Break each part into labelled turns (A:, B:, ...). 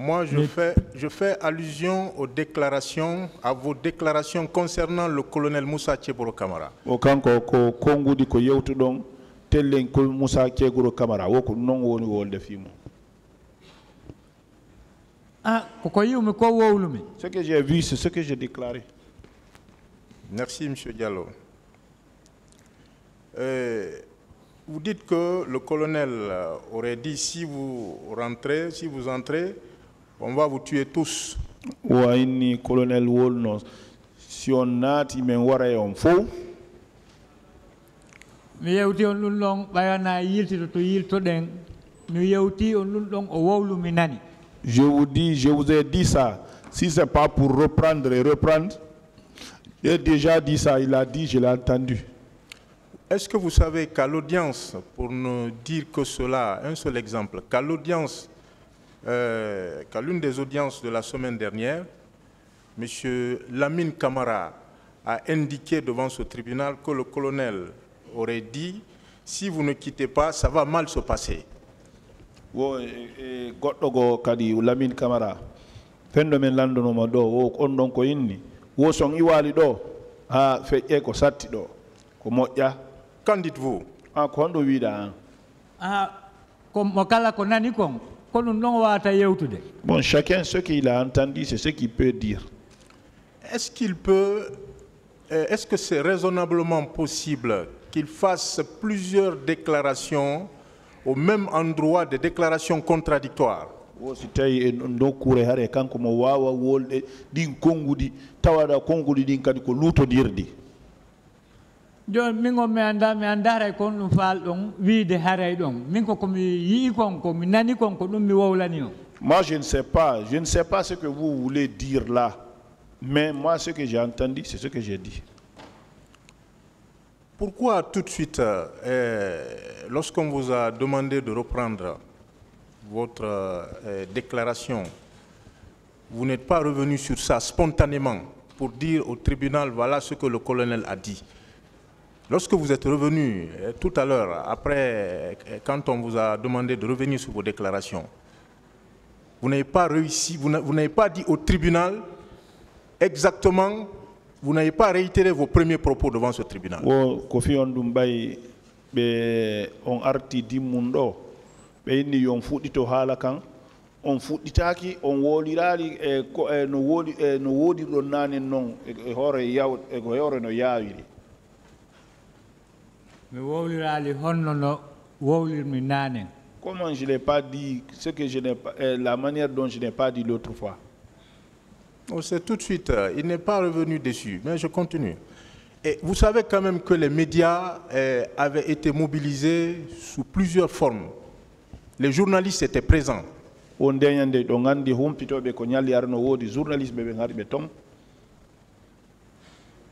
A: Moi, je fais allusion aux déclarations, à vos déclarations concernant le colonel Moussa Tcheboro Kamara.
B: Okanko ko kongu di ko yewtu don tellen ko Moussa Tcheboro Kamara woko non woni wolde fimo. Ce que j'ai vu, c'est ce que j'ai déclaré.
A: Merci, M. Diallo. Vous dites que le colonel aurait dit si vous entrez, on va vous tuer tous.
B: Waini colonel Wolno, si on nati men wara on fo.
C: Mi yewti on ɗum ɗon ɓayana yiltito to yilto ɗen mi yewti on ɗum ɗon o wowlu mi nani.
B: Je vous ai dit ça. Si c'est pas pour reprendre et reprendre, j'ai déjà dit ça. Il a dit, je l'ai entendu.
A: Est-ce que vous savez qu'à l'audience, pour ne dire que cela, un seul exemple, qu'à l'audience, qu'à l'une des audiences de la semaine dernière, M. Lamine Camara a indiqué devant ce tribunal que le colonel aurait dit « si vous ne quittez pas, ça va mal se passer ».
B: Goddogo kadi Lamine Camara fendo men landono do o on don ko inni wo son iwali do ha feƴƴe ko satti do ko moƴƴa.
A: Qu'en dites-vous?
B: Ko hondo wiida
C: ko mo kala ko nani kon ko ɗum ɗon wata yewtude.
B: Bon, chacun ce qu'il a entendu c'est ce qu'il peut dire.
A: Est-ce que c'est raisonnablement possible qu'il fasse plusieurs déclarations au même endroit, des déclarations contradictoires?
B: Si tawi en do kure hare kanko mo wawa wolde din kongudi tawada kongudi din kadi ko lutodirdi.
C: Jon min on mi andara kon ɗum faal ɗon wiide haray ɗon min ko komi yii kon ko mi nani kon ko ɗum mi wowlani on.
B: Moi je ne sais pas ce que vous voulez dire là, mais moi ce que j'ai entendu c'est ce que j'ai dit.
A: Pourquoi tout de suite, lorsqu'on vous a demandé de reprendre votre déclaration, vous n'êtes pas revenu sur ça spontanément pour dire au tribunal voilà ce que le colonel a dit? Lorsque vous êtes revenu tout à l'heure, après, quand on vous a demandé de revenir sur vos déclarations, vous n'avez pas réussi, vous n'avez pas dit au tribunal exactement. Vous n'avez pas réitéré vos premiers propos devant ce tribunal.
B: Kofi on dumbay be on arti dimundo be ni yon fudito halakan on fuditaki on wolirali no wodi do nane non e hore yaw e go hore no yawiri.
C: Me wolirali honno no wolir mi nane.
B: Comment je n'ai pas dit ce que je n'ai pas la manière dont je n'ai pas dit l'autre fois.
A: C'est tout de suite, il n'est pas revenu dessus, mais je continue. Et vous savez quand même que les médias avaient été mobilisés sous plusieurs formes. Les journalistes étates présents.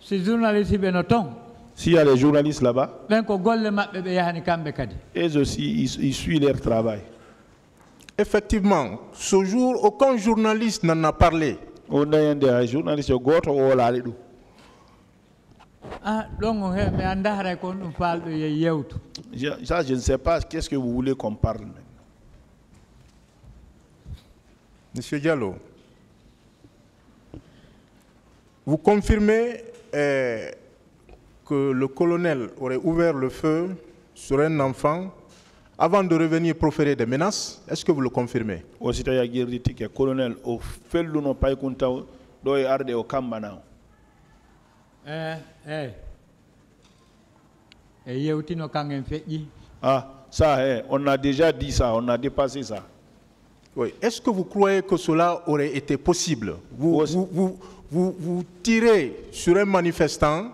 C: Si journalistes
B: s'il y a les journalistes là-bas, et aussi ils suivent leur travail.
A: Effectivement, ce jour, aucun journaliste n'en a parlé.
B: Ça, je ne sais pas qu'est-ce que vous voulez qu'on parle.
A: Monsieur Diallo, vous confirmez que le colonel aurait ouvert le feu sur un enfant avant de revenir proférer des menaces? Est-ce que vous le confirmez?
B: Colonel, ça, on a déjà dit ça, on a dépassé ça.
A: Oui. Est-ce que vous croyez que cela aurait été possible? Vous tirez sur un manifestant,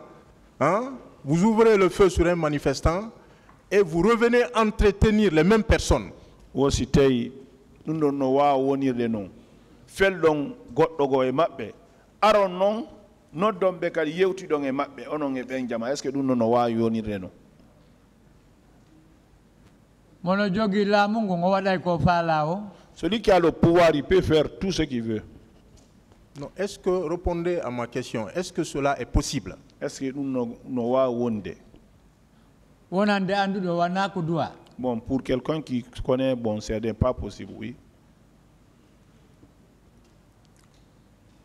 A: hein? Vous ouvrez le feu sur un manifestant, et vous revenez entretenir les mêmes personnes.
B: Vous savez celui qui a le pouvoir, il peut faire tout ce qu'il veut.
A: Non, est-ce que, répondez à ma question, est-ce que cela est possible?
B: Est-ce que nous bon, pour quelqu'un qui connaît, bon, ce n'est pas possible, oui.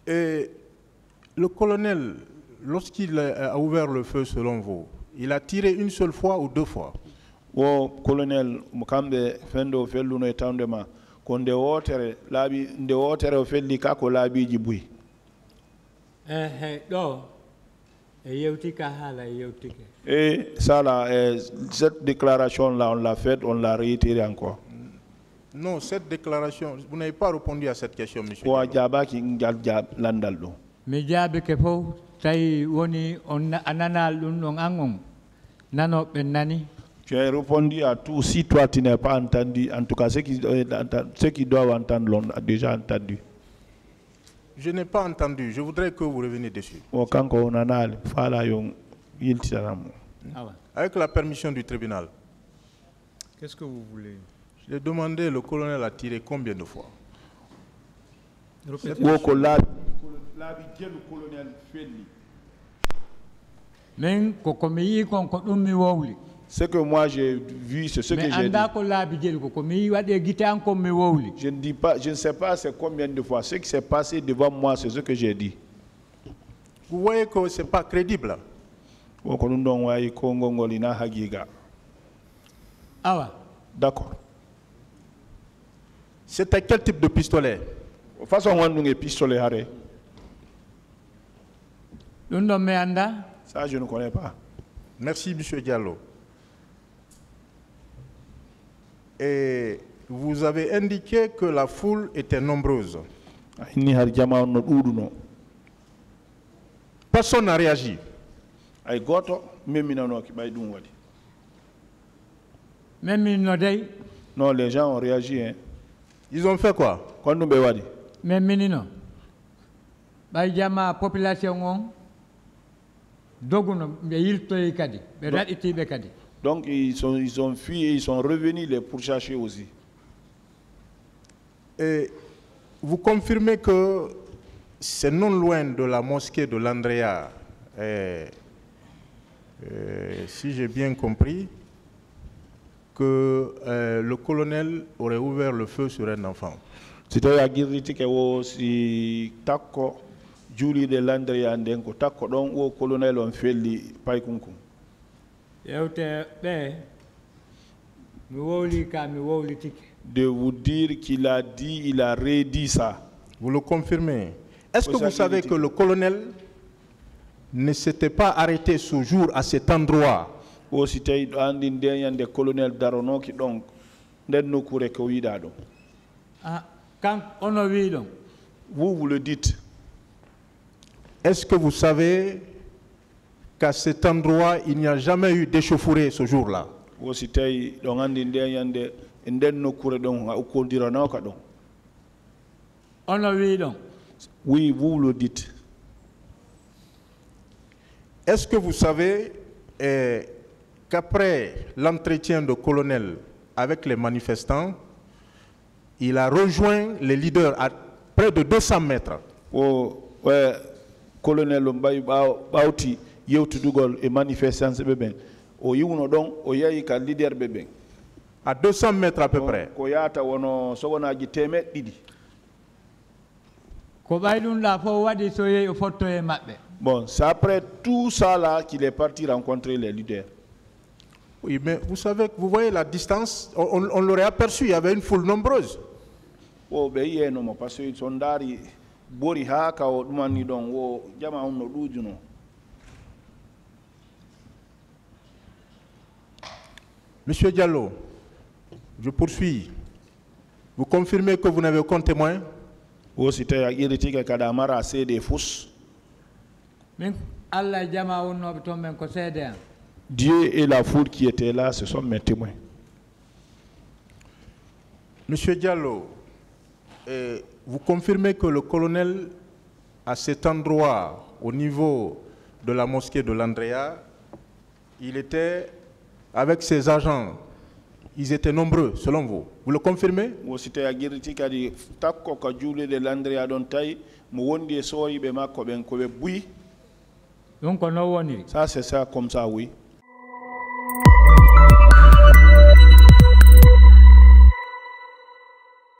A: Et le colonel, lorsqu'il a ouvert le feu selon vous, il a tiré une seule fois ou deux fois?
B: Wo colonel mukambe fendo fellu no etandema ko nde wotere o felli ka ko laabiji buy.
C: Do e yewti ka hala yewti ke.
B: Et ça là, cette déclaration là, on l'a faite, on l'a réitérée encore.
A: Non, cette déclaration, vous n'avez pas répondu à cette question, monsieur.
C: Mi jaabi ke fof tawi woni on ananal ɗum ɗon an on ɓe nani.
B: Tu as répondu à tout. Si toi tu n'as pas entendu, en tout cas ceux qui doivent entendre l'ont déjà entendu.
A: Je n'ai pas entendu. Je voudrais que vous reveniez dessus. Avec la permission du tribunal.
D: Qu'est-ce que vous voulez?
A: J'ai demandé, le colonel a tiré combien de fois?
B: Ce que moi j'ai vu, c'est ce que j'ai dit. Je ne dis pas, je ne sais pas c'est combien de fois. Ce qui s'est passé devant moi, c'est ce que j'ai dit.
A: Vous voyez que ce n'est pas crédible.
B: D'accord.
A: C'était quel type de pistolet?
B: Façon un pistolet. Ça, je ne connais pas.
A: Merci, M. Diallo. Et vous avez indiqué que la foule était nombreuse. Personne n'a réagi.
B: Non, les gens ont réagi. Hein.
A: Ils ont fait quoi? Donc
B: ils ont fui et ils sont revenus les pourchasser aussi.
A: Et vous confirmez que c'est non loin de la mosquée de l'Andrea, si j'ai bien compris, que le colonel aurait ouvert le feu sur un enfant.
B: C'était à Giriti que si tako Julie de l'Andrea ndenko tako don o colonel on feli pay kunkum. De vous dire qu'il a dit, il a redit ça.
A: Vous le confirmez? Est-ce que vous savez que le colonel ne s'était pas arrêté ce jour à cet endroit?
B: Vous le dites.
A: Est-ce que vous savez qu'à cet endroit, il n'y a jamais eu d'échauffourée ce jour-là?
B: Oui, vous le dites.
A: Est-ce que vous savez qu'après l'entretien de colonel avec les manifestants, il a rejoint les leaders à près de 200 mètres?
B: Colonel Bauti, Yeutudugol et manifestants bébé.
A: À 200 mètres à peu près.
B: Bon, c'est après tout ça là qu'il est parti rencontrer les leaders.
A: Oui, mais vous savez, vous voyez la distance, on l'aurait aperçu, il y avait une foule nombreuse.
B: Oh, ben il y a non, parce que son dari bori haka o dumani don wo jama on no dujuno.
A: Monsieur Diallo, je poursuis. Vous confirmez que vous n'avez aucun témoin?
B: Wo c'était à irriter kadamara c'est des fausses. Dieu et la foule qui était là, ce sont mes témoins.
A: Monsieur Diallo, vous confirmez que le colonel, à cet endroit, au niveau de la mosquée de l'Andrea, il était avec ses agents. Ils étaient nombreux, selon vous. Vous le confirmez?
B: Ça, c'est ça, comme ça, oui.